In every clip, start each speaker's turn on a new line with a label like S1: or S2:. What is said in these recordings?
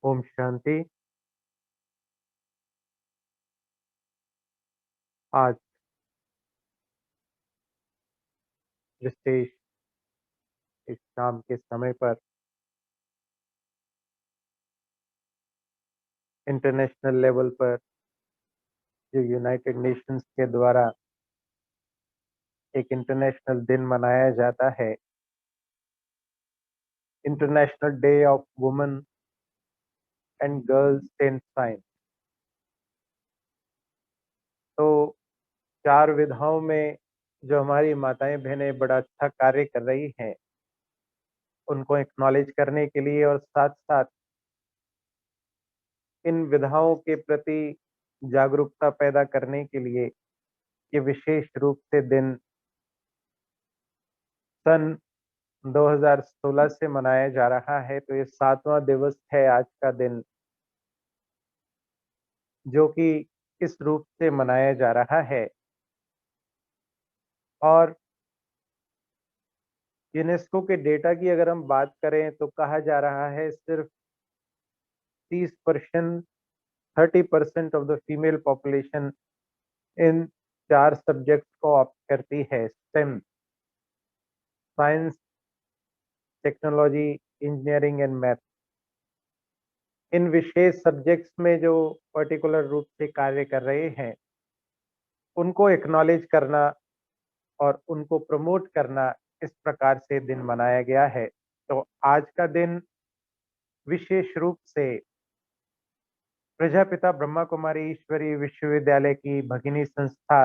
S1: ओम शांति। आज विशेष इस शाम के समय पर इंटरनेशनल लेवल पर जो यूनाइटेड नेशंस के द्वारा एक इंटरनेशनल दिन मनाया जाता है, international day of women and girls in science. तो 4 विधाओं में जो हमारी माताएं बहनें बड़ा अच्छा कार्य कर रही हैं, उनको एक्नॉलेज करने के लिए और साथ-साथ इन विधाओं के प्रति जागरूकता पैदा करने के लिए ये विशेष रूप से दिन सन 2016 से मनाया जा रहा है। तो ये 7वां दिवस है आज का दिन, जो कि इस रूप से मनाया जा रहा है। और यूनेस्को के डेटा की अगर हम बात करें तो कहा जा रहा है सिर्फ 30% 30% of the female population in 4 subjects को ऑप्ट करती है। STEM, science, technology, engineering and math. इन विशेष सब्जेक्ट्स में जो पर्टिकुलर रूप से कार्य कर रहे हैं, उनको एक्नॉलेज करना और उनको प्रमोट करना, इस प्रकार से दिन मनाया गया है। तो आज का दिन विशेष रूप से प्रजापिता ब्रह्मा कुमारी ईश्वरीय विश्वविद्यालय की भगिनी संस्था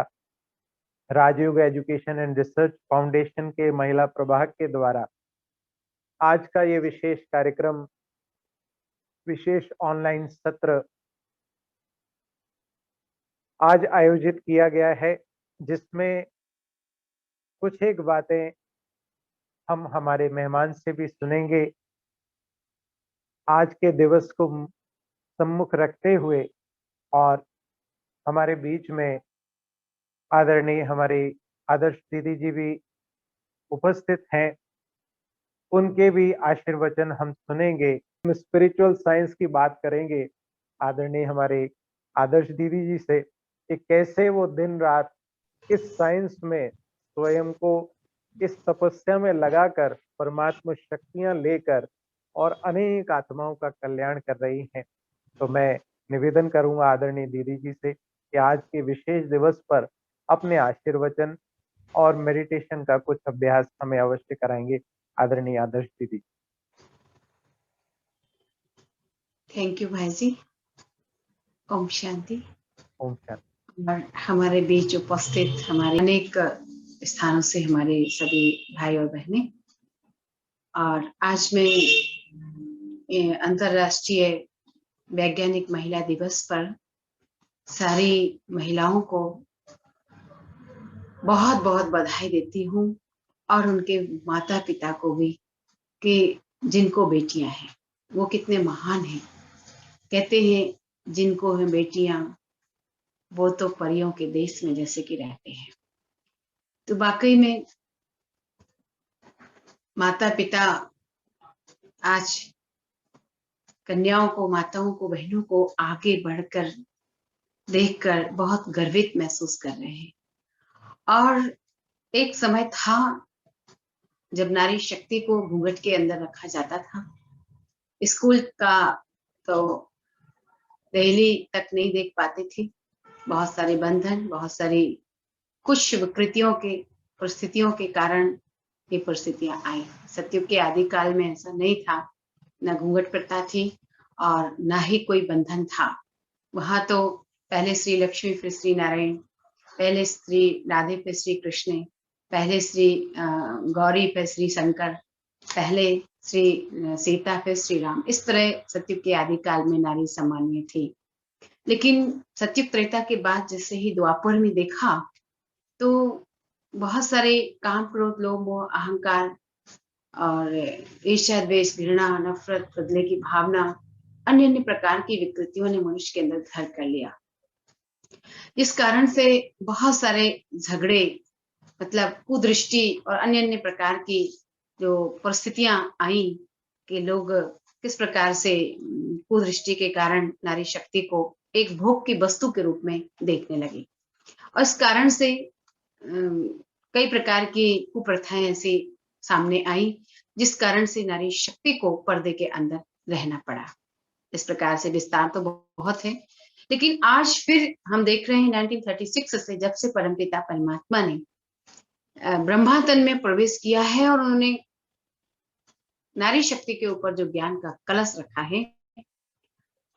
S1: राजयोग एजुकेशन एंड रिसर्च फाउंडेशन के महिला प्रभाग के द्वारा आज का ये विशेष कार्यक्रम, विशेष ऑनलाइन सत्र आज आयोजित किया गया है, जिसमें कुछ एक बातें हम हमारे मेहमान से भी सुनेंगे। आज के दिवस को सम्मुख रखते हुए और हमारे बीच में आदरणीय हमारी आदर्श दीदी जी भी उपस्थित हैं। उनके भी आशीर्वचन हम सुनेंगे। हम स्पिरिचुअल साइंस की बात करेंगे आदरणीय हमारे आदर्श दीदी जी से कि कैसे वो दिन रात इस साइंस में स्वयं को इस तपस्या में लगाकर परमात्मा शक्तियां लेकर और अनेक आत्माओं का कल्याण कर रही हैं। तो मैं निवेदन करूंगा आदरणीय दीदी जी से कि आज के विशेष दिवस पर अपने आशीर्वचन और मेडिटेशन का कुछ अभ्यास हमें अवश्य कराएंगे। आदरणीय आदर्श दीदी।
S2: थैंक यू भाई जी। ओम शांति।
S1: ओम शांति।
S2: और हमारे बीच उपस्थित हमारे अनेक स्थानों से हमारे सभी भाई और बहनें, और आज मैं अंतर्राष्ट्रीय वैज्ञानिक महिला दिवस पर सारी महिलाओं को बहुत बहुत बधाई देती हूँ, और उनके माता पिता को भी, कि जिनको बेटियां हैं वो कितने महान हैं। कहते हैं जिनको हैं बेटियां वो तो परियों के देश में जैसे कि रहते हैं। तो वाकई में माता पिता आज कन्याओं को, माताओं को, बहनों को आगे बढ़कर देखकर बहुत गर्वित महसूस कर रहे हैं। और एक समय था जब नारी शक्ति को घूंघट के अंदर रखा जाता था। स्कूल का तो रैली तक नहीं देख पाते थे। बहुत सारे बंधन, बहुत सारी कुछ विकृतियों के, परिस्थितियों के कारण ये परिस्थितियां आई। सतयुग के आदिकाल में ऐसा नहीं था, न घूंघट प्रथा थी और न ही कोई बंधन था। वहां तो पहले श्री लक्ष्मी फिर श्री नारायण, पहले श्री राधे फिर श्री कृष्ण, पहले श्री गौरी फिर श्री शंकर, पहले श्री सीता फिर श्री राम। इस तरह सतयुग के आदिकाल में नारी सामान्य थी। लेकिन सतयुग त्रेता के बाद जैसे ही द्वापर में देखा तो बहुत सारे काम, क्रोध, लोभ, मोह, अहंकार और ईर्ष्या, द्वेष, घृणा, नफरत, बदले की भावना, अन्य अन्य प्रकार की विकृतियों ने मनुष्य के अंदर घर कर लिया। इस कारण से बहुत सारे झगड़े, मतलब कुदृष्टि और अन्य अन्य प्रकार की जो परिस्थितियां आई कि लोग किस प्रकार से कुदृष्टि के कारण नारी शक्ति को एक भोग की वस्तु के रूप में देखने लगी और इस कारण से कई प्रकार की कुप्रथाएं ऐसी सामने आई जिस कारण से नारी शक्ति को पर्दे के अंदर रहना पड़ा। इस प्रकार से विस्तार तो बहुत है, लेकिन आज फिर हम देख रहे हैं 1936 से जब से परमपिता परमात्मा ने ब्रह्मा तन में प्रवेश किया है और उन्होंने नारी शक्ति के ऊपर जो ज्ञान का कलश रखा है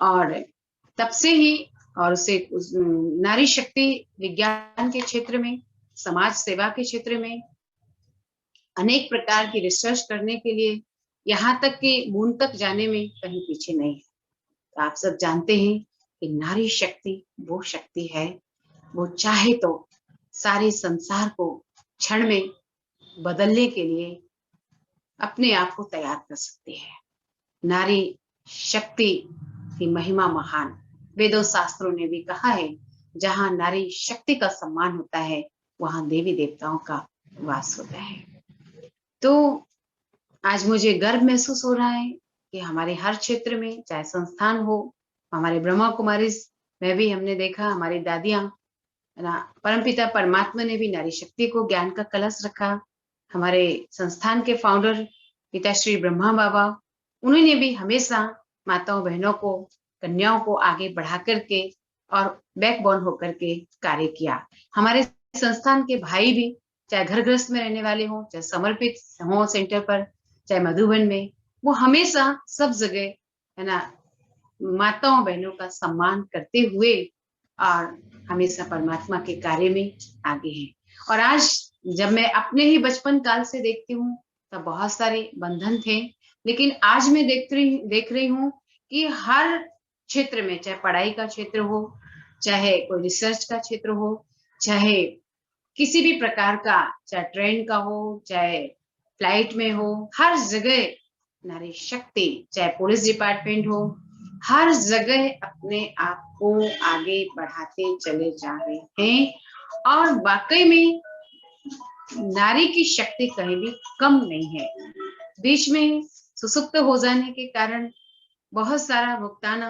S2: और तब से ही और उसे नारी शक्ति विज्ञान के क्षेत्र में, समाज सेवा के क्षेत्र में अनेक प्रकार की रिसर्च करने के लिए, यहाँ तक कि मून तक जाने में कहीं पीछे नहीं है। तो आप सब जानते हैं कि नारी शक्ति वो शक्ति है, वो चाहे तो सारे संसार को क्षण में बदलने के लिए अपने आप को तैयार कर सकती है। नारी शक्ति की महिमा महान, वेदों शास्त्रों ने भी कहा है, जहां नारी शक्ति का सम्मान होता है वहां देवी देवताओं का वास होता है। तो आज मुझे गर्व महसूस हो रहा है कि हमारे हर क्षेत्र में, चाहे संस्थान हो, हमारे ब्रह्मा कुमारी में भी हमने देखा, हमारी दादियां ना, परमपिता परमात्मा ने भी नारी शक्ति को ज्ञान का कलश रखा। हमारे संस्थान के फाउंडर पिता श्री ब्रह्मा बाबा, उन्होंने भी हमेशा माताओं बहनों को, कन्याओं को आगे बढ़ा करके और बैकबोन होकर के कार्य किया। हमारे संस्थान के भाई भी, चाहे घर गृहस्थ में रहने वाले हों, चाहे समर्पित हों सेंटर पर, चाहे मधुबन में, वो हमेशा सब जगह है ना माताओं बहनों का सम्मान करते हुए और हमेशा परमात्मा के कार्य में आगे हैं। और आज जब मैं अपने ही बचपन काल से देखती हूँ तब बहुत सारे बंधन थे, लेकिन आज मैं देख रही हूँ कि हर क्षेत्र में, चाहे पढ़ाई का क्षेत्र हो, चाहे कोई रिसर्च का क्षेत्र हो, चाहे किसी भी प्रकार का, चाहे ट्रेन का हो, चाहे फ्लाइट में हो, हर जगह नारी शक्ति, चाहे पुलिस डिपार्टमेंट हो, हर जगह अपने आप को आगे बढ़ाते चले जा रहे हैं और वाकई में नारी की शक्ति कहीं भी कम नहीं है। बीच में सुसुप्त हो जाने के कारण बहुत सारा भुगतान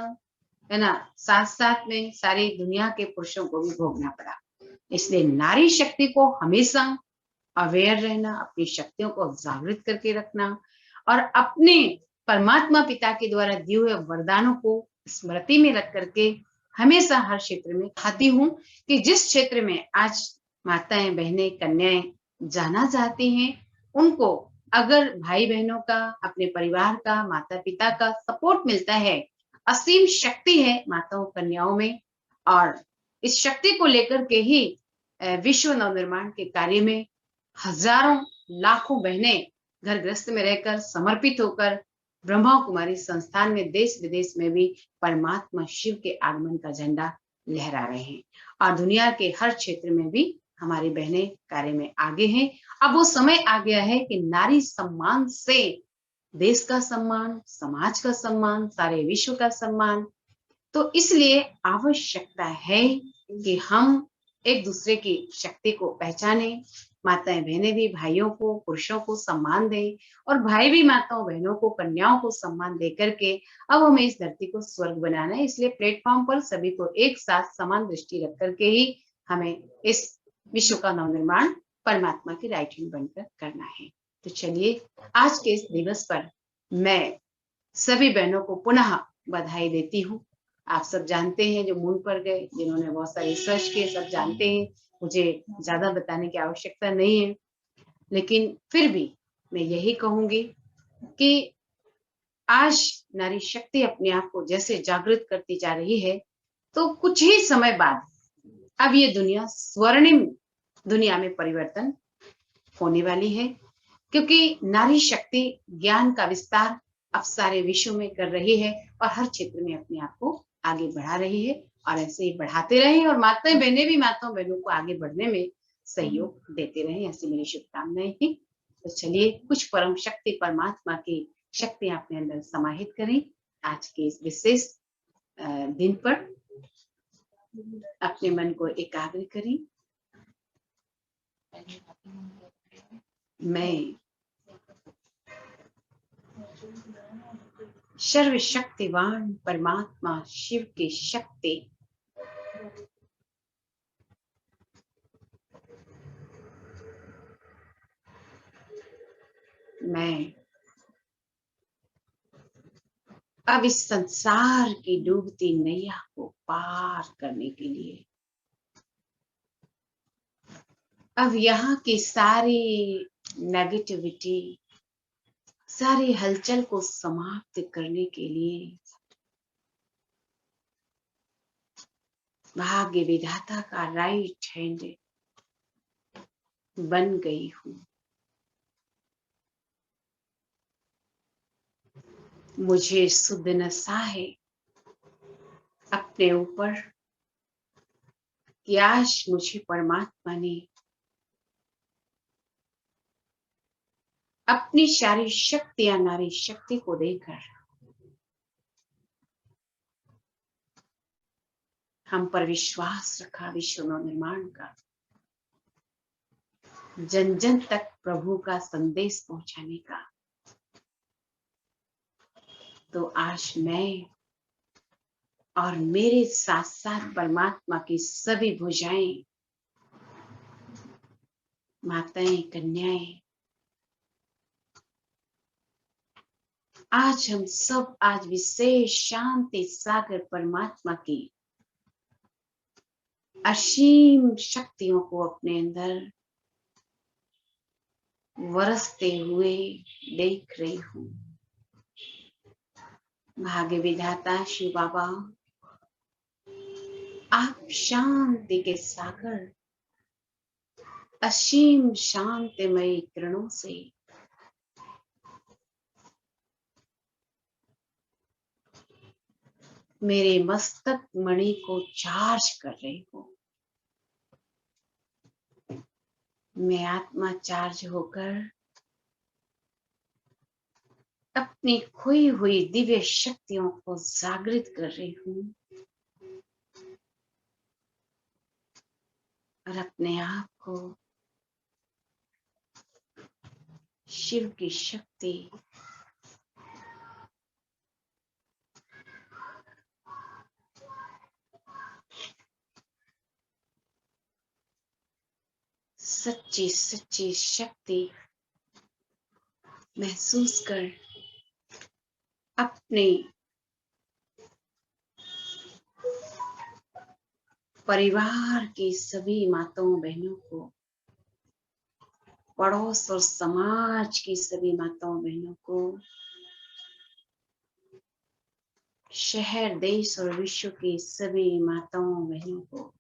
S2: है ना, साथ साथ में सारी दुनिया के पुरुषों को भी भोगना पड़ा। इसलिए नारी शक्ति को हमेशा अवेयर रहना, अपनी शक्तियों को जागृत करके रखना और अपने परमात्मा पिता के द्वारा दिए हुए वरदानों को स्मृति में रख करके हमेशा हर क्षेत्र में चाहती हूँ कि जिस क्षेत्र में आज माताएं, बहनें, कन्याएं जाना चाहती हैं, उनको अगर भाई बहनों का, अपने परिवार का, माता पिता का सपोर्ट मिलता है, असीम शक्ति है माताओं कन्याओं में और इस शक्ति को लेकर के ही विश्व नवनिर्माण के कार्य में हजारों लाखों बहनें घर गृहस्थ में रहकर समर्पित होकर ब्रह्मा कुमारी संस्थान में देश विदेश में भी परमात्मा शिव के आगमन का झंडा लहरा रहे हैं और दुनिया के हर क्षेत्र में भी हमारी बहनें कार्य में आगे हैं। अब वो समय आ गया है कि नारी सम्मान से देश का सम्मान, समाज का सम्मान, सारे विश्व का सम्मान। तो इसलिए आवश्यकता है कि हम एक दूसरे की शक्ति को पहचाने, माताएं बहनें भी भाइयों को, पुरुषों को सम्मान दें और भाई भी माताओं बहनों को, कन्याओं को सम्मान दे करके अब हमें इस धरती को स्वर्ग बनाना है। इसलिए प्लेटफॉर्म पर सभी को एक साथ समान दृष्टि रख करके ही हमें इस विश्व का नवनिर्माण परमात्मा की राइट हैंड बनकर करना है। तो चलिए आज के इस दिवस पर मैं सभी बहनों को पुनः बधाई देती हूँ। आप सब जानते हैं, जो मून पर गए, जिन्होंने बहुत सारे रिसर्च किए, सब जानते हैं, मुझे ज्यादा बताने की आवश्यकता नहीं है। लेकिन फिर भी मैं यही कहूंगी कि आज नारी शक्ति अपने आप को जैसे जागृत करती जा रही है, तो कुछ ही समय बाद अब ये दुनिया स्वर्णिम दुनिया में परिवर्तन होने वाली है, क्योंकि नारी शक्ति ज्ञान का विस्तार अब सारे विश्व में कर रही है और हर क्षेत्र में अपने आप को आगे बढ़ा रही है और ऐसे ही बढ़ाते रहे और माताएं बहनें भी माताओं बहनों को आगे बढ़ने में सहयोग देते रहे, ऐसी मेरी शुभकामनाएं थी। तो चलिए कुछ परम शक्ति परमात्मा की शक्ति अपने अंदर समाहित करें। आज के इस विशेष दिन पर अपने मन को एकाग्र करें। मैं सर्वशक्तिवान परमात्मा शिव की शक्ति मैं अब इस संसार की डूबती नैया को पार करने के लिए अब यहाँ की सारी नेगेटिविटी, सारी हलचल को समाप्त करने के लिए भाग्य विधाता का राइट हैंड बन गई हूँ। मुझे शुद्ध नशा है अपने ऊपर कि आज मुझे परमात्मा ने अपनी सारी शक्ति या नारी शक्ति को देकर हम पर विश्वास रखा विश्व निर्माण का, जन जन तक प्रभु का संदेश पहुंचाने का। तो आज मैं और मेरे साथ साथ परमात्मा की सभी भुजाएं, माताएं, कन्याएं, आज हम सब आज विशेष शांति सागर परमात्मा की असीम शक्तियों को अपने अंदर वरसते हुए देख रही हूँ। भाग्य विधाता शिव बाबा, आप शांति के सागर असीम शांतिमय किरणों से मेरे मस्तक मणि को चार्ज कर रही हो। मैं आत्मा चार्ज होकर अपनी खोई हुई दिव्य शक्तियों को जागृत कर रही हूँ और अपने आप को शिव की शक्ति सच्ची सच्ची शक्ति महसूस कर अपने परिवार की सभी माताओं बहनों को, पड़ोस और समाज की सभी माताओं बहनों को, शहर देश और विश्व की सभी माताओं बहनों को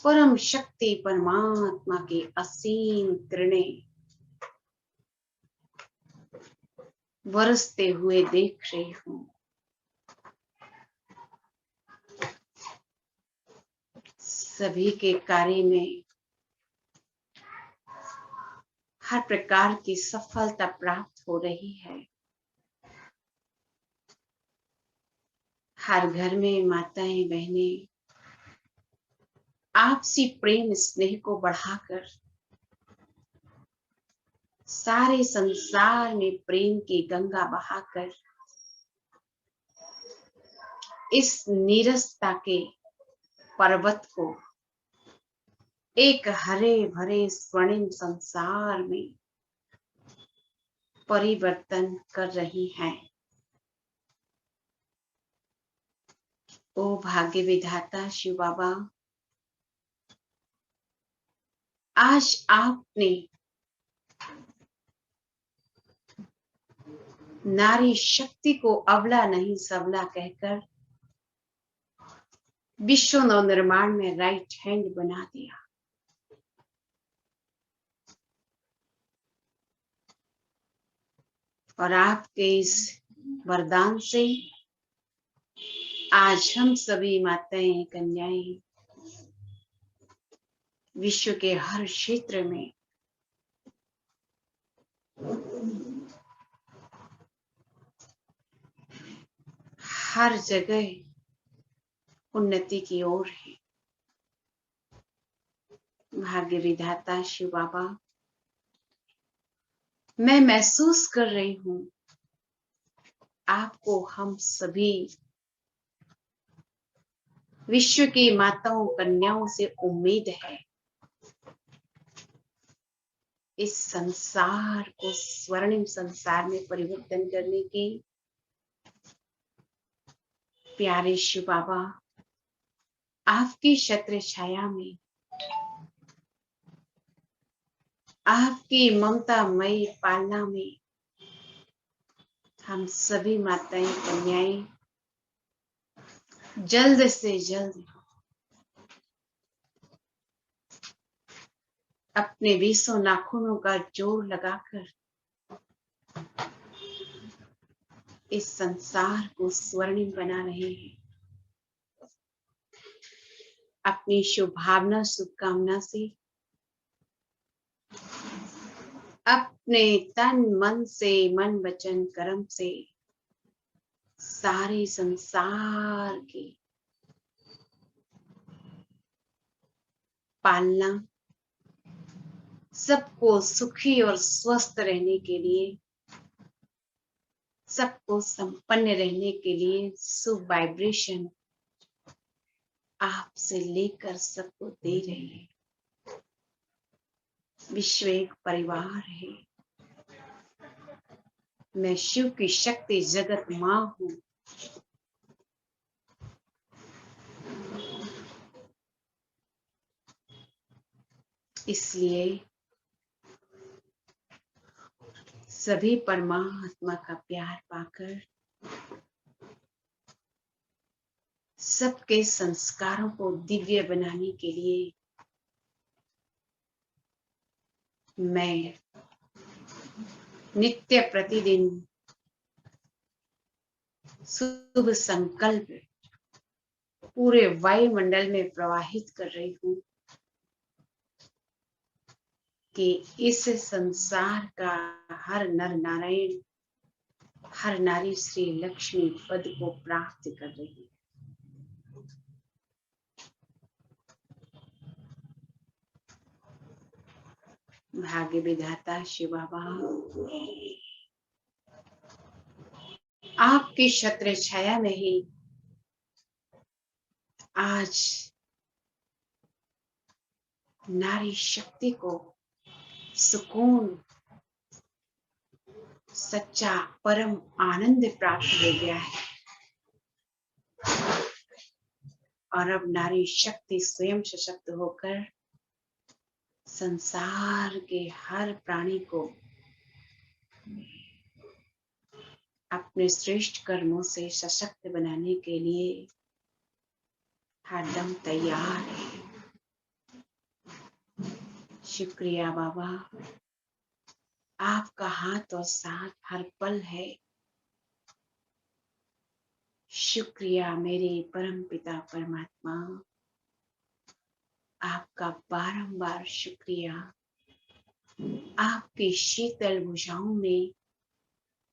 S2: परम शक्ति परमात्मा की असीम किरणें बरसते हुए देख रही हूँ। सभी के कार्य में हर प्रकार की सफलता प्राप्त हो रही है। हर घर में माताएं बहनें आपसी प्रेम स्नेह को बढ़ाकर सारे संसार में प्रेम की गंगा बहाकर इस नीरसता के पर्वत को एक हरे भरे स्वर्णिम संसार में परिवर्तन कर रही हैं। ओ भाग्य विधाता शिव बाबा, आज आपने नारी शक्ति को अबला नहीं सबला कहकर विश्व नवनिर्माण में राइट हैंड बना दिया। और आपके इस वरदान से आज हम सभी माताएं कन्याएं विश्व के हर क्षेत्र में हर जगह उन्नति की ओर है। भाग्य विधाता शिव बाबा, मैं महसूस कर रही हूँ आपको हम सभी विश्व की माताओं कन्याओं से उम्मीद है, इस संसार को स्वर्णिम संसार में परिवर्तन करने की। प्यारे शिव बाबा, आपकी छत्र छाया में, आपकी ममतामयी पालना में हम सभी माताएं कन्याएं जल्द से जल्द अपने 20 नाखूनों का जोर लगाकर इस संसार को स्वर्णिम बना रहे हैं। अपनी शुभभावना शुभकामना से अपने तन मन से, मन वचन कर्म से सारे संसार की पालना, सबको सुखी और स्वस्थ रहने के लिए, सबको संपन्न रहने के लिए शुभ वाइब्रेशन आपसे लेकर सबको दे रहे हैं। विश्व एक परिवार है। मैं शिव की शक्ति जगत मां हूं। इसलिए सभी परमात्मा का प्यार पाकर सबके संस्कारों को दिव्य बनाने के लिए मैं नित्य प्रतिदिन शुभ संकल्प पूरे वायुमंडल में प्रवाहित कर रही हूं कि इस संसार का हर नर नारायण, हर नारी श्री लक्ष्मी पद को प्राप्त कर रही है। भाग्य विधाता शिव बाबा, आपकी छत्र छाया में ही आज नारी शक्ति को सुकून, सच्चा परम आनंद प्राप्त हो गया है और अब नारी शक्ति स्वयं सशक्त होकर संसार के हर प्राणी को अपने श्रेष्ठ कर्मों से सशक्त बनाने के लिए हरदम तैयार है। शुक्रिया बाबा, आपका हाथ और साथ हर पल है। शुक्रिया मेरे परम पिता परमात्मा, आपका बारंबार शुक्रिया। आपकी शीतल भुजाओं में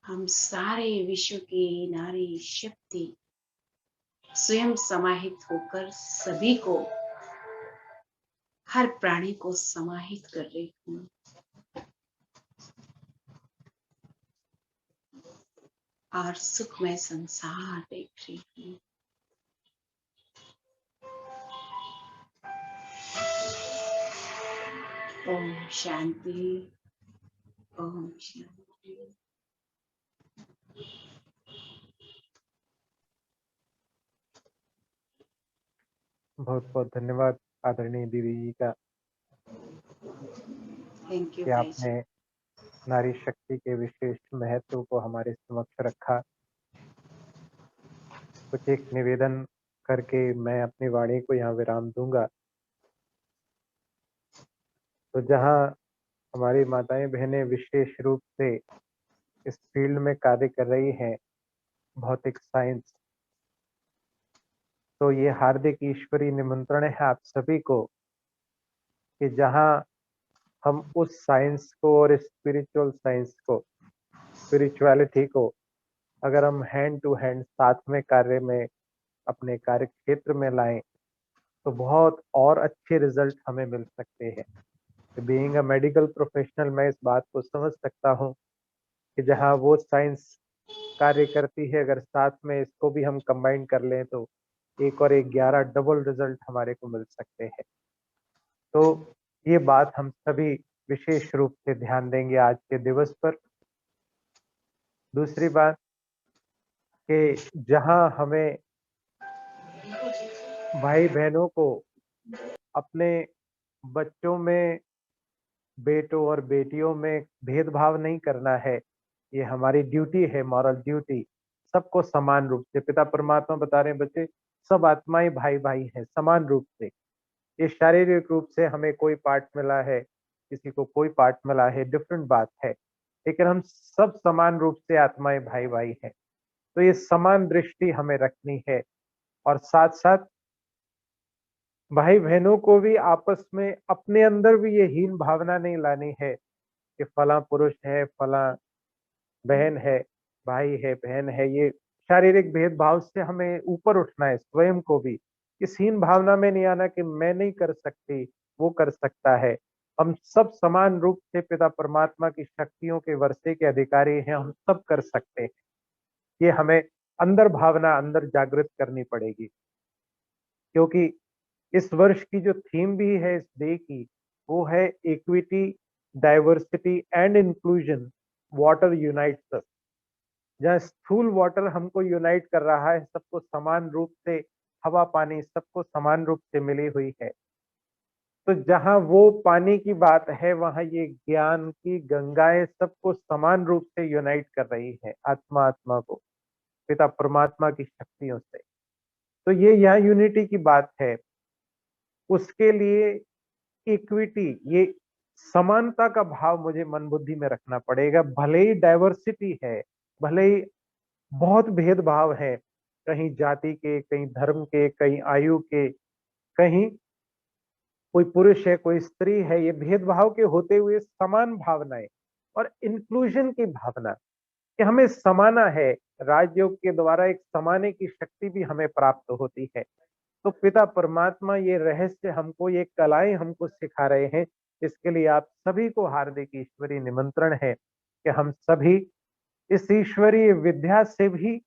S2: हम सारे विश्व की नारी शक्ति स्वयं समाहित होकर सभी को, हर प्राणी को समाहित कर रही हूँ। और सुखमय संसार देख रही हूँ। ओम शांति, ओम शांति।
S1: बहुत बहुत धन्यवाद आदरणीय दीदी जी का
S2: थैंक यू
S1: कि
S2: भाई जी।
S1: आपने नारी शक्ति के विशेष महत्व को हमारे समक्ष रखा। कुछ एक निवेदन करके मैं अपनी वाणी को यहाँ विराम दूंगा। तो जहाँ हमारी माताएं बहनें विशेष रूप से इस फील्ड में कार्य कर रही हैं, भौतिक साइंस, तो ये हार्दिक ईश्वरीय निमंत्रण है आप सभी को कि जहाँ हम उस साइंस को और स्पिरिचुअल साइंस को, स्पिरिचुअलिटी को अगर हम हैंड टू हैंड साथ में कार्य में अपने कार्य क्षेत्र में लाएं तो बहुत और अच्छे रिजल्ट हमें मिल सकते हैं। बीइंग अ मेडिकल प्रोफेशनल मैं इस बात को समझ सकता हूँ कि जहाँ वो साइंस कार्य करती है। अगर साथ में इसको भी हम कंबाइन कर लें तो 1 और 1 11 डबल रिजल्ट हमारे को मिल सकते हैं। तो ये बात हम सभी विशेष रूप से ध्यान देंगे आज के दिवस पर। दूसरी बात कि जहाँ हमें भाई-बहनों को अपने बच्चों में, बेटों और बेटियों में भेदभाव नहीं करना है। ये हमारी ड्यूटी है, मॉरल ड्यूटी। सबको समान रूप से पिता परमात्मा बता रहे हैं, बच्चे सब आत्माएँ भाई-भाई हैं, समान रूप से। ये शारीरिक रूप से हमें कोई पार्ट मिला है, किसी को कोई पार्ट मिला है, डिफरेंट बात है। लेकिन हम सब समान रूप से आत्माएँ भाई-भाई हैं। तो ये समान दृष्टि हमें रखनी है और साथ-साथ भाई-बहनों को भी आपस में अपने अंदर भी ये हीन भावना नहीं लानी है कि फलाँ पुरुष है, फलाँ बहन है, भाई है, बहन है। ये शारीरिक भेदभाव से हमें ऊपर उठना है, स्वयं को भी। इस हीन भावना में नहीं आना कि मैं नहीं कर सकती, वो कर सकता है। हम सब समान रूप से पिता परमात्मा की शक्तियों के वर्षे के अधिकारी हैं, हम सब कर सकते हैं। ये हमें अंदर भावना अंदर जागृत करनी पड़ेगी। क्योंकि इस वर्ष की जो थीम भी है इस डे की, वो है equity, diversity and inclusion, water unites us. जहाँ स्थूल वाटर हमको यूनाइट कर रहा है, सबको समान रूप से हवा पानी सबको समान रूप से मिली हुई है। तो जहाँ वो पानी की बात है, वहाँ ये ज्ञान की गंगाएँ सबको समान रूप से यूनाइट कर रही है, आत्मा-आत्मा को, पिता परमात्मा की शक्तियों से। तो ये यहाँ यूनिटी की बात है। उसके लिए इक्विटी, ये समानता का भाव मुझे मन बुद्धि में रखना पड़ेगा। भले ही डाइवर्सिटी है, भले ही बहुत भेदभाव है, कहीं जाति के, कहीं धर्म के, कहीं आयु के, कहीं कोई पुरुष है, कोई स्त्री है, ये भेदभाव के होते हुए समान भावनाएँ और इंक्लूजन की भावना कि हमें समाना है। राजयोग के द्वारा एक समाने की शक्ति भी हमें प्राप्त होती है। तो पिता परमात्मा ये रहस्य हमको, ये कलाएँ हमको सिखा रहे हैं। इसके लिए आप सभी को हार्दिक ईश्वरीय निमंत्रण है कि हम सभी इस ईश्वरीय विद्या से भी,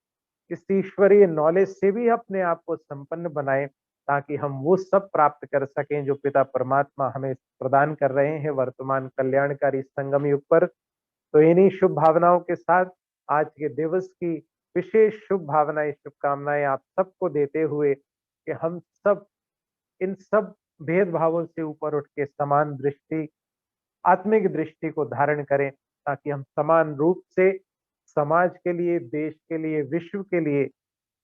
S1: इस ईश्वरीय नॉलेज से भी अपने आप को संपन्न बनाएँ, ताकि हम वो सब प्राप्त कर सकें जो पिता परमात्मा हमें प्रदान कर रहे हैं वर्तमान कल्याणकारी संगम युग पर। तो इन्हीं शुभ भावनाओं के साथ आज के दिवस की विशेष शुभ भावनाएँ, शुभकामनाएँ आप सबको देते हुए कि हम सब इन सब भेदभावों से ऊपर उठ के समान दृष्टि, आत्मिक दृष्टि को धारण करें, ताकि हम समान रूप से समाज के लिए, देश के लिए, विश्व के लिए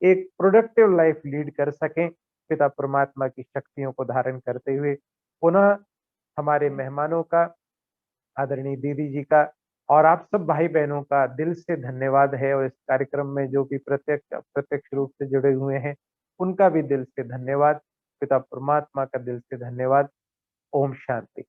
S1: एक प्रोडक्टिव लाइफ लीड कर सकें, पिता परमात्मा की शक्तियों को धारण करते हुए। पुनः हमारे मेहमानों का, आदरणीय दीदी जी का और आप सब भाई-बहनों का दिल से धन्यवाद है और इस कार्यक्रम में जो भी प्रत्यक्ष अप्रत्यक्ष रूप से जुड़े हुए हैं, उनका भी दिल से धन्यवाद। पिता परमात्मा का दिल से धन्यवाद। ओम शांति।